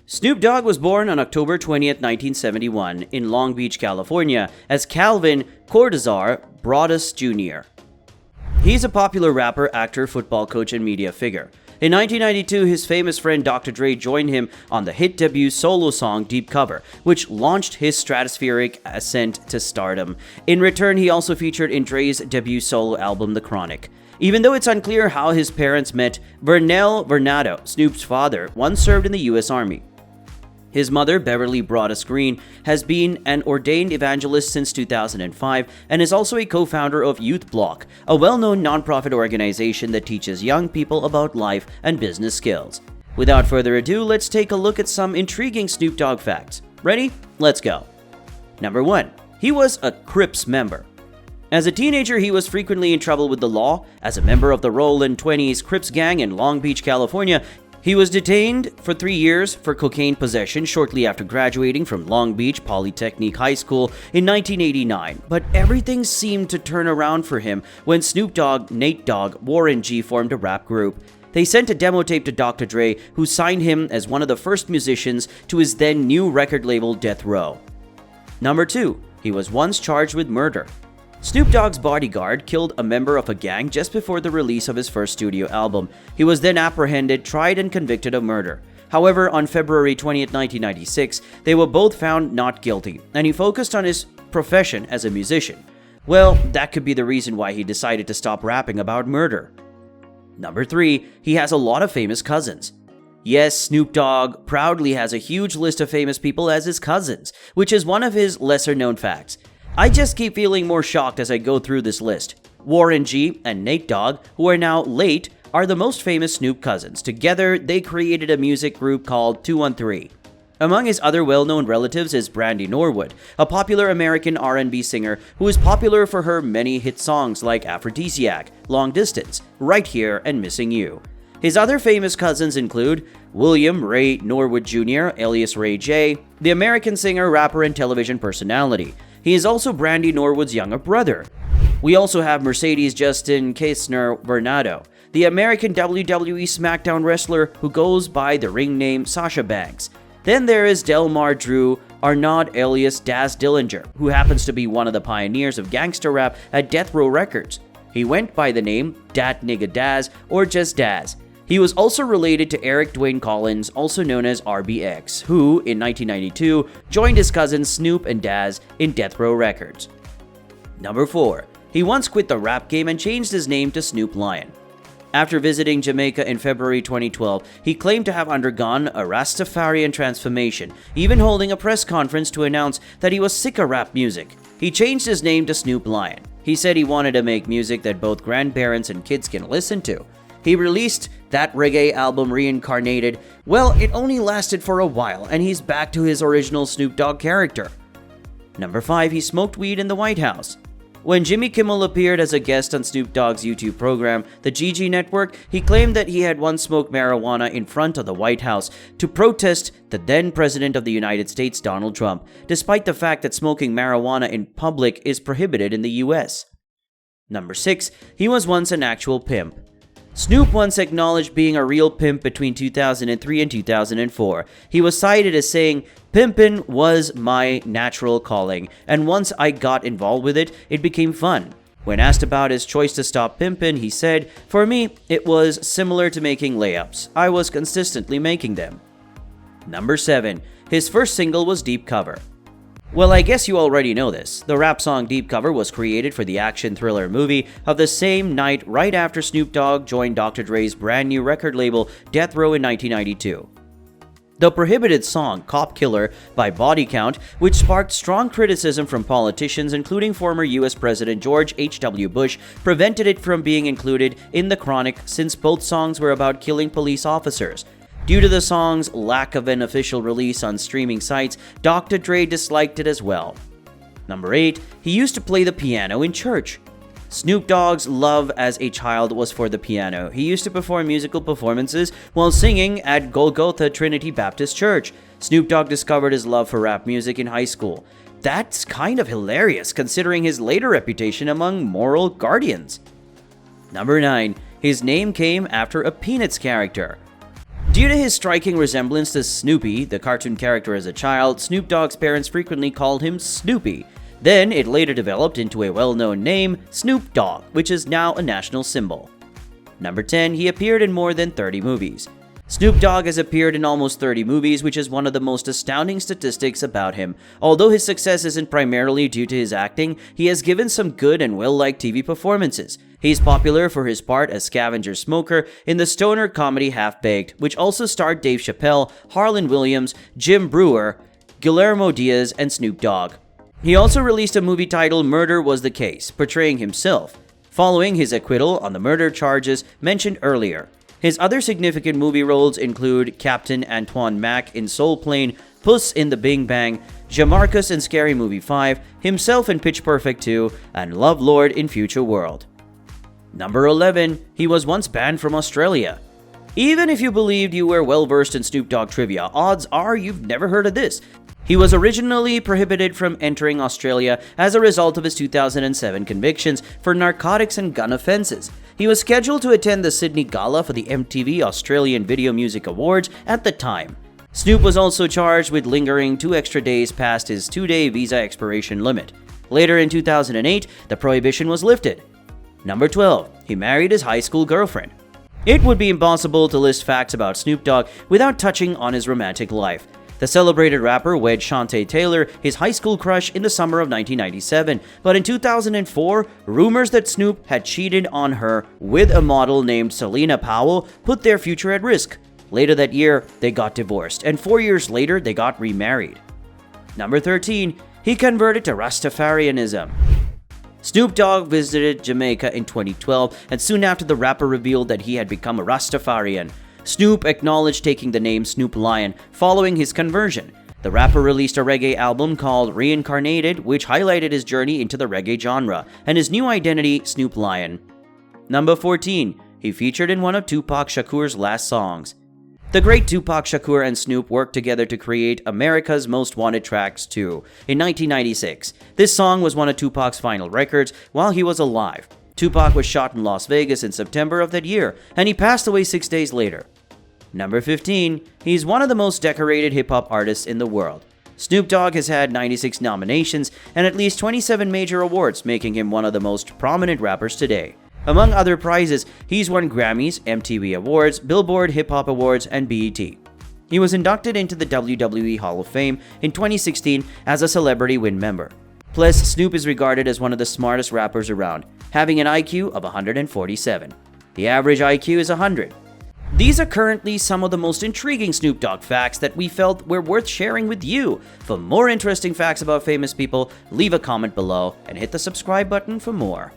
Snoop Dogg was born on October 20th, 1971 in Long Beach, California as Calvin Cordozar Broadus Jr. He's a popular rapper, actor, football coach, and media figure. In 1992, his famous friend Dr. Dre joined him on the hit debut solo song Deep Cover, which launched his stratospheric ascent to stardom. In return, he also featured in Dre's debut solo album, The Chronic. Even though it's unclear how his parents met, Vernell Vernado, Snoop's father, once served in the U.S. Army. His mother, Beverly Broadus Green, has been an ordained evangelist since 2005 and is also a co-founder of Youth Block, a well-known nonprofit organization that teaches young people about life and business skills. Without further ado, let's take a look at some intriguing Snoop Dogg facts. Ready? Let's go. Number 1. He was a CRIPS member. As a teenager, he was frequently in trouble with the law. As a member of the Rollin' 20s Crips gang in Long Beach, California, he was detained for 3 years for cocaine possession shortly after graduating from Long Beach Polytechnic High School in 1989. But everything seemed to turn around for him when Snoop Dogg, Nate Dogg, Warren G formed a rap group. They sent a demo tape to Dr. Dre, who signed him as one of the first musicians to his then new record label Death Row. Number 2. He was once charged with murder. Snoop Dogg's bodyguard killed a member of a gang just before the release of his first studio album. He was then apprehended, tried, and convicted of murder. However, on February 20, 1996, they were both found not guilty, and he focused on his profession as a musician. Well, that could be the reason why he decided to stop rapping about murder. Number 3. He has a lot of famous cousins. Yes, Snoop Dogg proudly has a huge list of famous people as his cousins, which is one of his lesser-known facts. I just keep feeling more shocked as I go through this list. Warren G and Nate Dogg, who are now late, are the most famous Snoop cousins. Together, they created a music group called 213. Among his other well-known relatives is Brandy Norwood, a popular American R&B singer who is popular for her many hit songs like Aphrodisiac, Long Distance, Right Here, and Missing You. His other famous cousins include William Ray Norwood Jr., alias Ray J, the American singer, rapper, and television personality. He is also Brandy Norwood's younger brother. We also have Mercedes Justin Kastner Vernado, the American WWE SmackDown wrestler who goes by the ring name Sasha Banks. Then there is Delmar Drew Arnaud alias Daz Dillinger, who happens to be one of the pioneers of gangster rap at Death Row Records. He went by the name Dat Nigga Daz or just Daz. He was also related to Eric Dwayne Collins, also known as RBX, who, in 1992, joined his cousins Snoop and Daz in Death Row Records. Number 4. He once quit the rap game and changed his name to Snoop Lion. After visiting Jamaica in February 2012, he claimed to have undergone a Rastafarian transformation, even holding a press conference to announce that he was sick of rap music. He changed his name to Snoop Lion. He said he wanted to make music that both grandparents and kids can listen to. He released that reggae album Reincarnated. Well, it only lasted for a while, and he's back to his original Snoop Dogg character. Number 5. He smoked weed in the White House. When Jimmy Kimmel appeared as a guest on Snoop Dogg's YouTube program, the GG Network, he claimed that he had once smoked marijuana in front of the White House to protest the then President of the United States, Donald Trump, despite the fact that smoking marijuana in public is prohibited in the US. Number 6. He was once an actual pimp. Snoop once acknowledged being a real pimp between 2003 and 2004. He was cited as saying, "Pimpin' was my natural calling, and once I got involved with it, it became fun." When asked about his choice to stop pimpin', he said, "For me, it was similar to making layups. I was consistently making them." Number 7. His first single was Deep Cover. Well, I guess you already know this. The rap song Deep Cover was created for the action thriller movie of the same night right after Snoop Dogg joined Dr. Dre's brand new record label Death Row in 1992. The prohibited song Cop Killer by Body Count, which sparked strong criticism from politicians including former US President George H.W. Bush, prevented it from being included in The Chronic since both songs were about killing police officers. Due to the song's lack of an official release on streaming sites, Dr. Dre disliked it as well. Number 8. He used to play the piano in church. Snoop Dogg's love as a child was for the piano. He used to perform musical performances while singing at Golgotha Trinity Baptist Church. Snoop Dogg discovered his love for rap music in high school. That's kind of hilarious considering his later reputation among moral guardians. Number 9. His name came after a Peanuts character. Due to his striking resemblance to Snoopy, the cartoon character as a child, Snoop Dogg's parents frequently called him Snoopy. Then it later developed into a well-known name, Snoop Dogg, which is now a national symbol. Number 10, he appeared in more than 30 movies. Snoop Dogg has appeared in almost 30 movies, which is one of the most astounding statistics about him. Although his success isn't primarily due to his acting, he has given some good and well-liked TV performances. He's popular for his part as scavenger smoker in the stoner comedy Half-Baked, which also starred Dave Chappelle, Harlan Williams, Jim Breuer, Guillermo Diaz, and Snoop Dogg. He also released a movie titled Murder Was the Case, portraying himself, following his acquittal on the murder charges mentioned earlier. His other significant movie roles include Captain Antoine Mack in Soul Plane, Puss in the Bing Bang, Jamarcus in Scary Movie 5, himself in Pitch Perfect 2, and Love Lord in Future World. Number 11, he was once banned from Australia. Even if you believed you were well-versed in Snoop Dogg trivia, odds are you've never heard of this. He was originally prohibited from entering Australia as a result of his 2007 convictions for narcotics and gun offenses. He was scheduled to attend the Sydney Gala for the MTV Australian Video Music Awards at the time. Snoop was also charged with lingering 2 extra days past his 2-day visa expiration limit. Later in 2008, the prohibition was lifted. Number 12, he married his high school girlfriend. It would be impossible to list facts about Snoop Dogg without touching on his romantic life. The celebrated rapper wed Shantae Taylor, his high school crush, in the summer of 1997, but in 2004, rumors that Snoop had cheated on her with a model named Selena Powell put their future at risk. Later that year, they got divorced, and 4 years later, they got remarried. Number 13, he converted to Rastafarianism. Snoop Dogg visited Jamaica in 2012, and soon after the rapper revealed that he had become a Rastafarian. Snoop acknowledged taking the name Snoop Lion following his conversion. The rapper released a reggae album called Reincarnated, which highlighted his journey into the reggae genre and his new identity, Snoop Lion. Number 14, he featured in one of Tupac Shakur's last songs. The great Tupac Shakur and Snoop worked together to create America's Most Wanted Tracks 2 in 1996. This song was one of Tupac's final records while he was alive. Tupac was shot in Las Vegas in September of that year, and he passed away 6 days later. Number 15, he's one of the most decorated hip-hop artists in the world. Snoop Dogg has had 96 nominations and at least 27 major awards, making him one of the most prominent rappers today. Among other prizes, he's won Grammys, MTV Awards, Billboard Hip Hop Awards, and BET. He was inducted into the WWE Hall of Fame in 2016 as a Celebrity Win member. Plus, Snoop is regarded as one of the smartest rappers around, having an IQ of 147. The average IQ is 100. These are currently some of the most intriguing Snoop Dogg facts that we felt were worth sharing with you. For more interesting facts about famous people, leave a comment below and hit the subscribe button for more.